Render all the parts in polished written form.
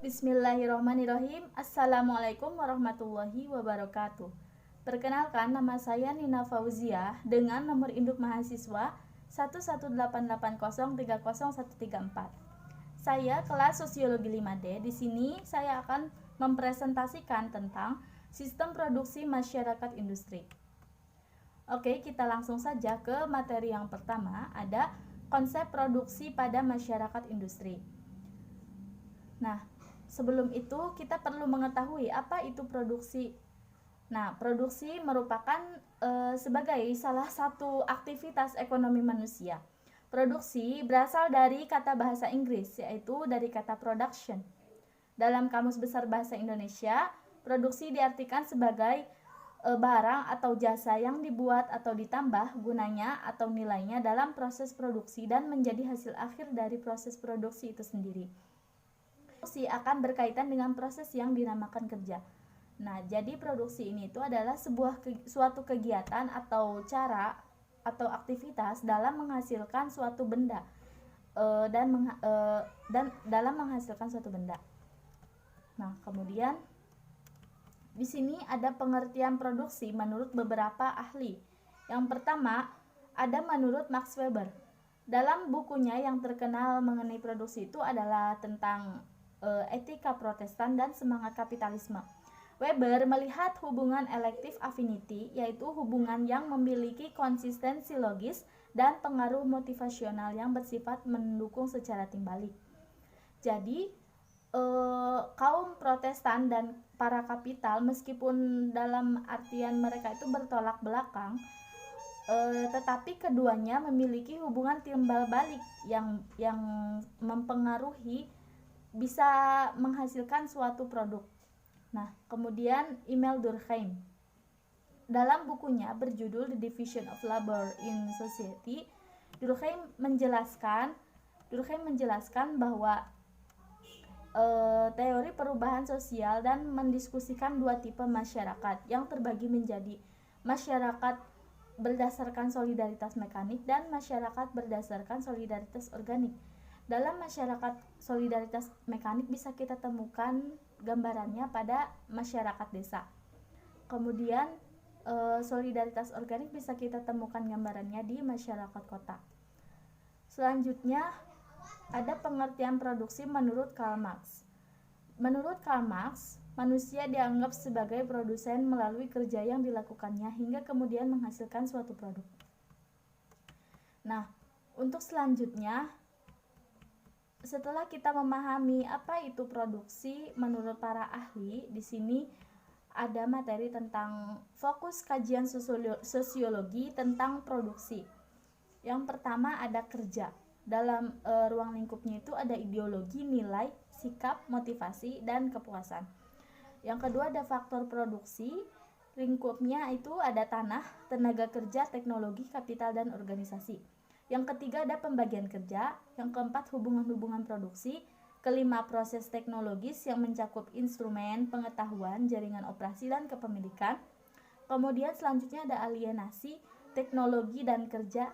Bismillahirrahmanirrahim. Assalamualaikum warahmatullahi wabarakatuh. Perkenalkan, nama saya Nina Fauziah dengan nomor induk mahasiswa 11880303134. Saya kelas Sosiologi 5D. Di sini saya akan mempresentasikan tentang sistem produksi masyarakat industri. Oke, kita langsung saja ke materi yang pertama, ada konsep produksi pada masyarakat industri. Nah, sebelum itu kita perlu mengetahui apa itu produksi. Nah, produksi merupakan sebagai salah satu aktivitas ekonomi manusia. Produksi berasal dari kata bahasa Inggris, yaitu dari kata production. Dalam Kamus Besar Bahasa Indonesia, produksi diartikan sebagai barang atau jasa yang dibuat atau ditambah gunanya atau nilainya dalam proses produksi dan menjadi hasil akhir dari proses produksi itu sendiri. Produksi akan berkaitan dengan proses yang dinamakan kerja. Nah, jadi produksi ini itu adalah suatu kegiatan atau cara atau aktivitas dalam menghasilkan suatu benda dan dalam menghasilkan suatu benda. Nah, kemudian di sini ada pengertian produksi menurut beberapa ahli. Yang pertama, ada menurut Max Weber. Dalam bukunya yang terkenal mengenai produksi itu adalah tentang etika Protestan dan semangat kapitalisme. Weber melihat hubungan elective affinity, yaitu hubungan yang memiliki konsistensi logis dan pengaruh motivasional yang bersifat mendukung secara timbalik. Jadi kaum Protestan dan para kapital, meskipun dalam artian mereka itu bertolak belakang, tetapi keduanya memiliki hubungan timbal balik yang mempengaruhi bisa menghasilkan suatu produk. Nah, kemudian Emil Durkheim dalam bukunya berjudul The Division of Labor in Society, Durkheim menjelaskan bahwa teori perubahan sosial dan mendiskusikan dua tipe masyarakat yang terbagi menjadi masyarakat berdasarkan solidaritas mekanik dan masyarakat berdasarkan solidaritas organik. Dalam masyarakat solidaritas mekanik bisa kita temukan gambarannya pada masyarakat desa. Kemudian solidaritas organik bisa kita temukan gambarannya di masyarakat kota. Selanjutnya ada pengertian produksi menurut Karl Marx. Menurut Karl Marx, manusia dianggap sebagai produsen melalui kerja yang dilakukannya hingga kemudian menghasilkan suatu produk. Nah, untuk selanjutnya, setelah kita memahami apa itu produksi menurut para ahli, di sini ada materi tentang fokus kajian sosiologi tentang produksi. Yang pertama ada kerja. Dalam ruang lingkupnya itu ada ideologi, nilai, sikap, motivasi, dan kepuasan. Yang kedua ada faktor produksi. Lingkupnya itu ada tanah, tenaga kerja, teknologi, kapital, dan organisasi. Yang ketiga ada pembagian kerja. Yang keempat hubungan-hubungan produksi. Kelima proses teknologis yang mencakup instrumen, pengetahuan, jaringan operasi, dan kepemilikan. Kemudian selanjutnya ada alienasi, teknologi dan kerja,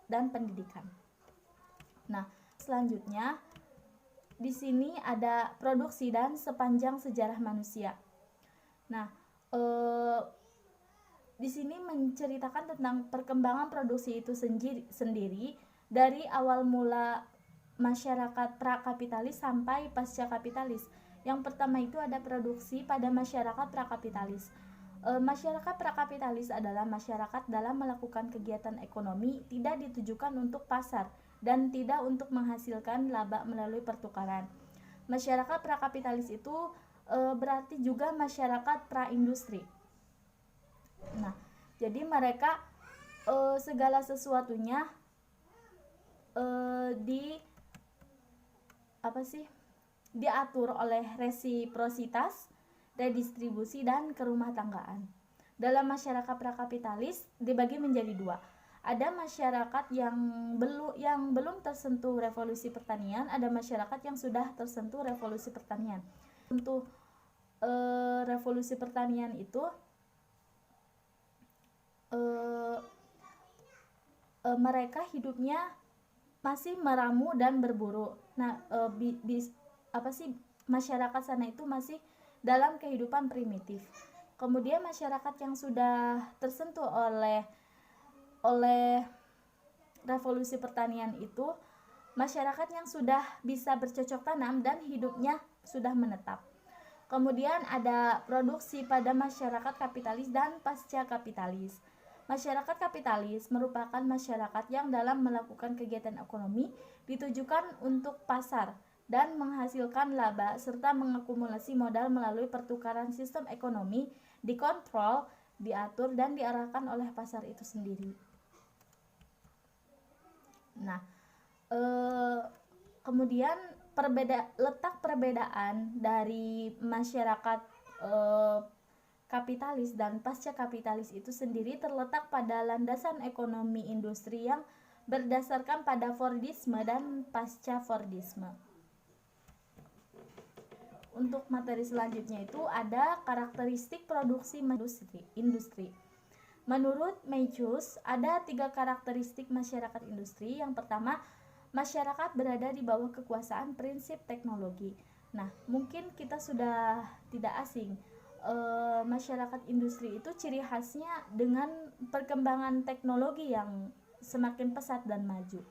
dan pendidikan. Nah, selanjutnya di sini ada produksi dan sepanjang sejarah manusia. Nah, di sini menceritakan tentang perkembangan produksi itu sendiri dari awal mula masyarakat prakapitalis sampai pasca kapitalis. Yang pertama itu ada produksi pada masyarakat prakapitalis. Masyarakat prakapitalis adalah masyarakat dalam melakukan kegiatan ekonomi tidak ditujukan untuk pasar dan tidak untuk menghasilkan laba melalui pertukaran. Masyarakat prakapitalis itu berarti juga masyarakat praindustri. Nah, jadi mereka segala sesuatunya diatur oleh resiprositas, redistribusi, dan kerumah tanggaan. Dalam masyarakat prakapitalis dibagi menjadi dua. Ada masyarakat yang belum tersentuh revolusi pertanian, ada masyarakat yang sudah tersentuh revolusi pertanian. Untuk revolusi pertanian itu mereka hidupnya masih meramu dan berburu. Nah, masyarakat sana itu masih dalam kehidupan primitif. Kemudian masyarakat yang sudah tersentuh oleh revolusi pertanian itu masyarakat yang sudah bisa bercocok tanam dan hidupnya sudah menetap. Kemudian ada produksi pada masyarakat kapitalis dan pasca kapitalis. Masyarakat kapitalis merupakan masyarakat yang dalam melakukan kegiatan ekonomi ditujukan untuk pasar dan menghasilkan laba serta mengakumulasi modal melalui pertukaran. Sistem ekonomi dikontrol, diatur, dan diarahkan oleh pasar itu sendiri. Nah, kemudian letak perbedaan dari masyarakat kapitalis dan pasca kapitalis itu sendiri terletak pada landasan ekonomi industri yang berdasarkan pada Fordisme dan pasca Fordisme. Untuk materi selanjutnya itu ada karakteristik produksi industri. Menurut Mencius, ada 3 karakteristik masyarakat industri. Yang pertama, masyarakat berada di bawah kekuasaan prinsip teknologi. Nah, mungkin kita sudah tidak asing. Masyarakat industri itu ciri khasnya dengan perkembangan teknologi yang semakin pesat dan maju.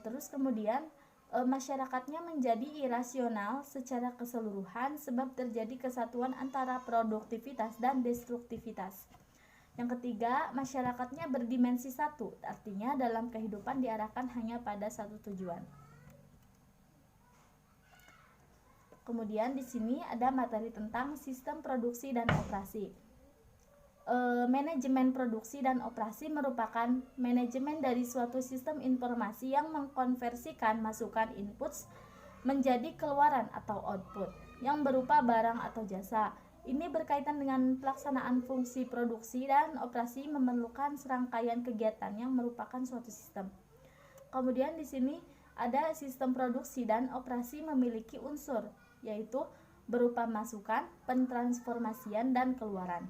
Terus kemudian masyarakatnya menjadi irasional secara keseluruhan sebab terjadi kesatuan antara produktivitas dan destruktivitas. Yang ketiga, masyarakatnya berdimensi satu, artinya dalam kehidupan diarahkan hanya pada satu tujuan. Kemudian di sini ada materi tentang sistem produksi dan operasi. Manajemen produksi dan operasi merupakan manajemen dari suatu sistem informasi yang mengkonversikan masukan inputs menjadi keluaran atau output yang berupa barang atau jasa. Ini berkaitan dengan pelaksanaan fungsi produksi dan operasi memerlukan serangkaian kegiatan yang merupakan suatu sistem. Kemudian di sini ada sistem produksi dan operasi memiliki unsur, yaitu berupa masukan, pentransformasian, dan keluaran.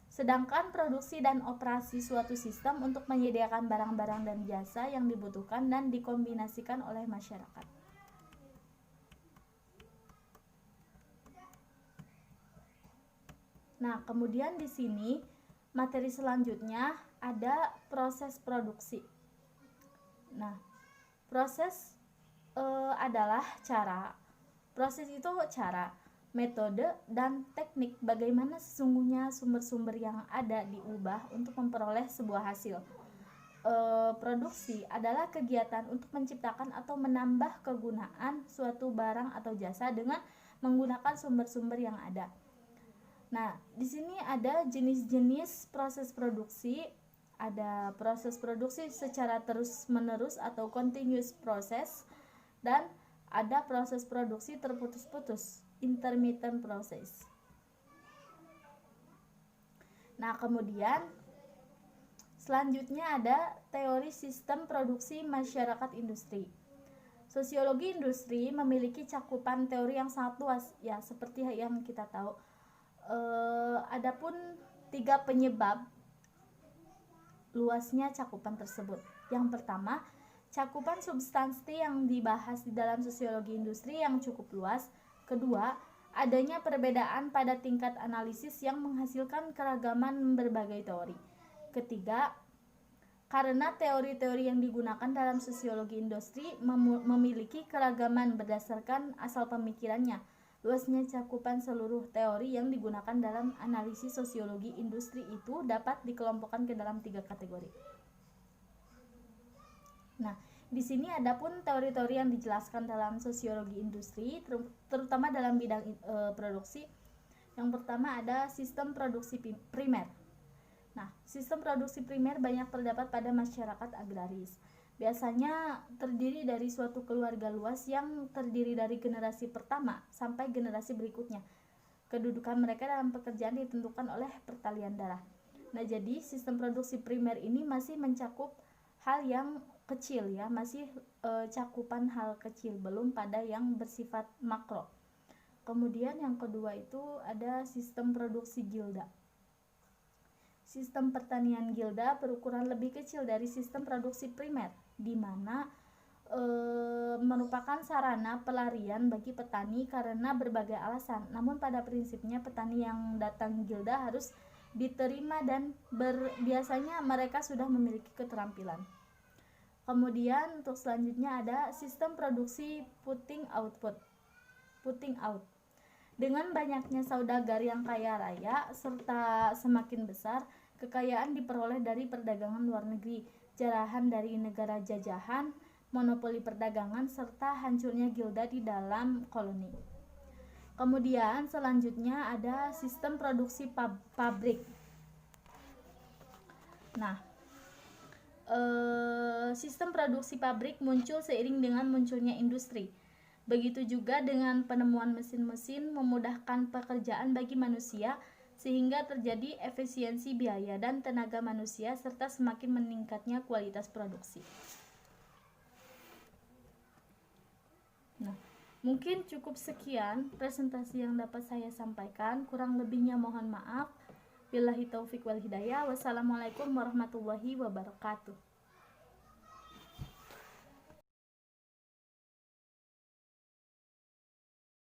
Sedangkan produksi dan operasi suatu sistem untuk menyediakan barang-barang dan jasa yang dibutuhkan dan dikombinasikan oleh masyarakat. Nah, kemudian di sini materi selanjutnya ada proses produksi. Nah, proses adalah cara. Proses itu cara, metode, dan teknik bagaimana sesungguhnya sumber-sumber yang ada diubah untuk memperoleh sebuah hasil. Produksi adalah kegiatan untuk menciptakan atau menambah kegunaan suatu barang atau jasa dengan menggunakan sumber-sumber yang ada. Nah, di sini ada jenis-jenis proses produksi. Ada proses produksi secara terus-menerus atau continuous process, dan ada proses produksi terputus-putus, intermittent process. Nah, kemudian selanjutnya ada teori sistem produksi masyarakat industri. Sosiologi industri memiliki cakupan teori yang sangat luas, ya seperti yang kita tahu. Adapun 3 penyebab luasnya cakupan tersebut. Yang pertama, cakupan substansi yang dibahas di dalam sosiologi industri yang cukup luas. Kedua, adanya perbedaan pada tingkat analisis yang menghasilkan keragaman berbagai teori. Ketiga, karena teori-teori yang digunakan dalam sosiologi industri memiliki keragaman berdasarkan asal pemikirannya. Luasnya cakupan seluruh teori yang digunakan dalam analisis sosiologi industri itu dapat dikelompokkan ke dalam 3 kategori. Nah, di sini ada pun teori-teori yang dijelaskan dalam sosiologi industri, terutama dalam bidang produksi. Yang pertama ada sistem produksi primer. Nah, sistem produksi primer banyak terdapat pada masyarakat agraris. Biasanya terdiri dari suatu keluarga luas yang terdiri dari generasi pertama sampai generasi berikutnya. Kedudukan mereka dalam pekerjaan ditentukan oleh pertalian darah. Nah, jadi sistem produksi primer ini masih mencakup hal yang kecil, ya, masih cakupan hal kecil, belum pada yang bersifat makro. Kemudian yang kedua itu ada sistem produksi gilda. Sistem pertanian gilda berukuran lebih kecil dari sistem produksi primer, di mana merupakan sarana pelarian bagi petani karena berbagai alasan. Namun pada prinsipnya petani yang datang gilda harus diterima dan biasanya mereka sudah memiliki keterampilan. Kemudian untuk selanjutnya ada sistem produksi putting out. Dengan banyaknya saudagar yang kaya raya serta semakin besar, kekayaan diperoleh dari perdagangan luar negeri, jarahan dari negara jajahan, monopoli perdagangan, serta hancurnya gilda di dalam koloni. Kemudian selanjutnya ada sistem produksi pabrik. Nah, sistem produksi pabrik muncul seiring dengan munculnya industri. Begitu juga dengan penemuan mesin-mesin memudahkan pekerjaan bagi manusia sehingga terjadi efisiensi biaya dan tenaga manusia serta semakin meningkatnya kualitas produksi. Nah, mungkin cukup sekian presentasi yang dapat saya sampaikan. Kurang lebihnya mohon maaf. Billahi taufiq wal hidayah. Wassalamualaikum warahmatullahi wabarakatuh.